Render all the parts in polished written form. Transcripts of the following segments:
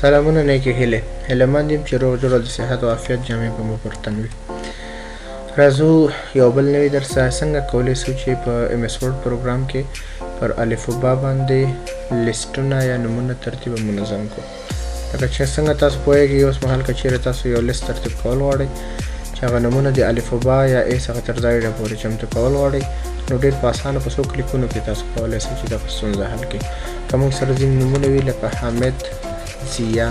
سلامونه نیکې هیلې هیلهمند یم چې روغ جوړ د صحت او عافیت جامې به مو پر تن وي. راځو یو بل نوي درس څنګه کولی شو چې په ام اس ورډ پروګرام کې پر الف و با باندې لیسټونه یا نومونه ترتیب منظم کړو. لکه چې څنګه تاسو پوهیږئ اوس مهال که چیرې تاسو یو لیست ترتیب کول غواړئ چې هغه نومونه د الف و با یا ا څخه تر ځایډه پورې چمتو کول غواړئ نو ډېر په اسانه په څو کلیکونو کې تاسو کولی شئ چې دغه ستونزه حل کړئ. که موږ سره ځینې نومونه وي لکه حامد، ضیا،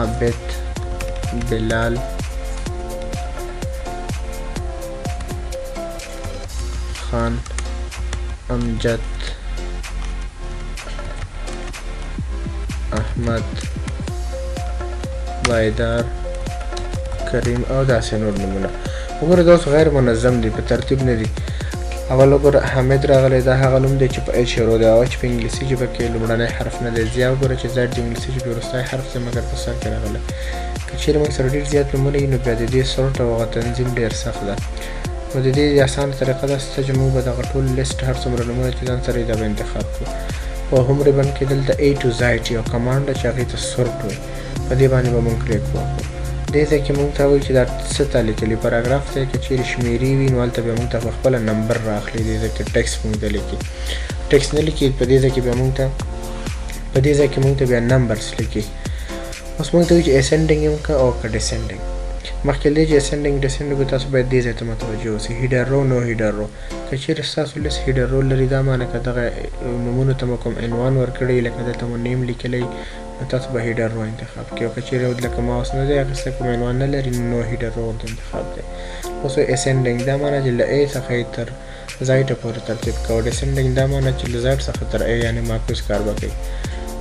عابد، بلال، خان، امجد، احمد، بایدار، کریم او داسې نور نومونه. وګوره دا اوس غیر منظم دي، په ترتیب نه دي. اول وګوره حامد راغلی، دا هغه نوم دی چې په اچ شروع دی او اچ په انګلیسي ژبه کې لومړنی حرف نه دی. ضیا وګوره چې زیډ د انګلیسي ژبې وروستی حرف دی مګر په سر کې راغلی. که چیرې موږ سره ډېر زیات نومونه وي نو بیا د دې سورټ او هغه تنظیم ډېر سخت ده. نو د دې اسانه طریقه دا شته چې موږ به دغه ټول لیست هر څومره نومونه چې ځان سره یې دا به انتخاب کړو. په هوم ریبن کې دلته A to Z یو کمانډ ده چې هغې ته سورټ وایي، په دې باندې به موږ کلیک وکړو. دې ځای کې موږ ته وایي چې دا څه ته لیکلي پاراګراف ته که چیرې شمیرې وي نو هلته بیا موږ ته پخپله نمبر راخلي. دې ځای کې ټکس موږ ته لیکي، ټکس نه لیکي. په دې ځای کې بیا موږ ته بیا نمبرس لیکي. اوس موږ ته وایي چې اسنډنګ یې وکړه او که ډسنډنګ. مخکې له دې چې اسنډنګ ډسنډنګ وي تاسو باید دې ځای ته متوجه اوسئ. هیډر رو نو هیډر رو. که چیرې ستاسو لیست هیډر رو لري دا معنی که دغه نومونو ته مو کوم عنوان ورکړی لکه دلته مو نیم لیکلی نو تاسو به هیډر رو انتخاب کړئ. او که چیرې لکه ما اوس نه دی اخیستی کوم عنوان نه لري نو هیډر رو ورته انتخاب دی. اوس اسنډنګ دا معنی چې له ا څخه یې تر زیډه پورې ترتیب کوو. ډسنډنګ دا معنی چې له زیډ څخه تر ا یعنې معکوس کار به کوي.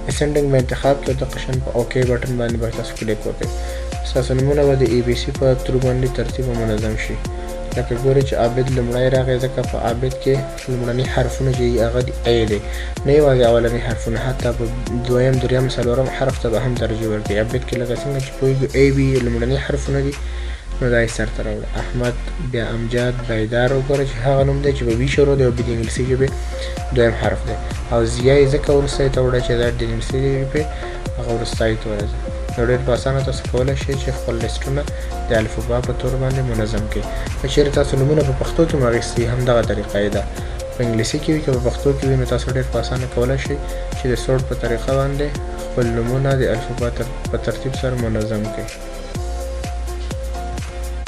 اسنډنګ به انتخاب کړئ او دغه شان په اوکې بټن باندې به تاسو کلیک وکړئ. ستاسو نومونه به د ای بي سي په ترو باندې ترتیب منظم شي. لکه ګورئ چې عابد لومړی راغی ځکه په عابد کې لومړني حرفونه چې هغه د ا دی، نه یوازې اولني حرفونه، حتی په دویم، دریم، څلورم حرف ته به هم ترجیح ورکوي. عابد کې لکه څنګه چې پوهېږو ا بي لومړني حرفونه دي نو دا یې سرته راوړه. احمد، بیا امجد، بایدار وګوره چې هغه نوم دی چې په بي شروع دی او بي د انګلیسي ژبې دویم حرف دی. او ضیا یې ځکه وروستی ته وړه چې زیډ د انګلیسي ژبې هغه وروستی ته ورځي. نو ډېر په اسانه تاسو کولی شئ چې خپل لیسټونه د الف با په طور باندې منظم کړئ. که چیرې تاسو نومونه په پښتو کې مو اخیستي همدغه طریقه یې ده. په انګلیسي کې وي که په پښتو کې وي نو تاسو ډېر په اسانه کولی شئ چې د سورټ په طریقه باندې خپل نومونه د الف با په ترتیب سره منظم کړئ.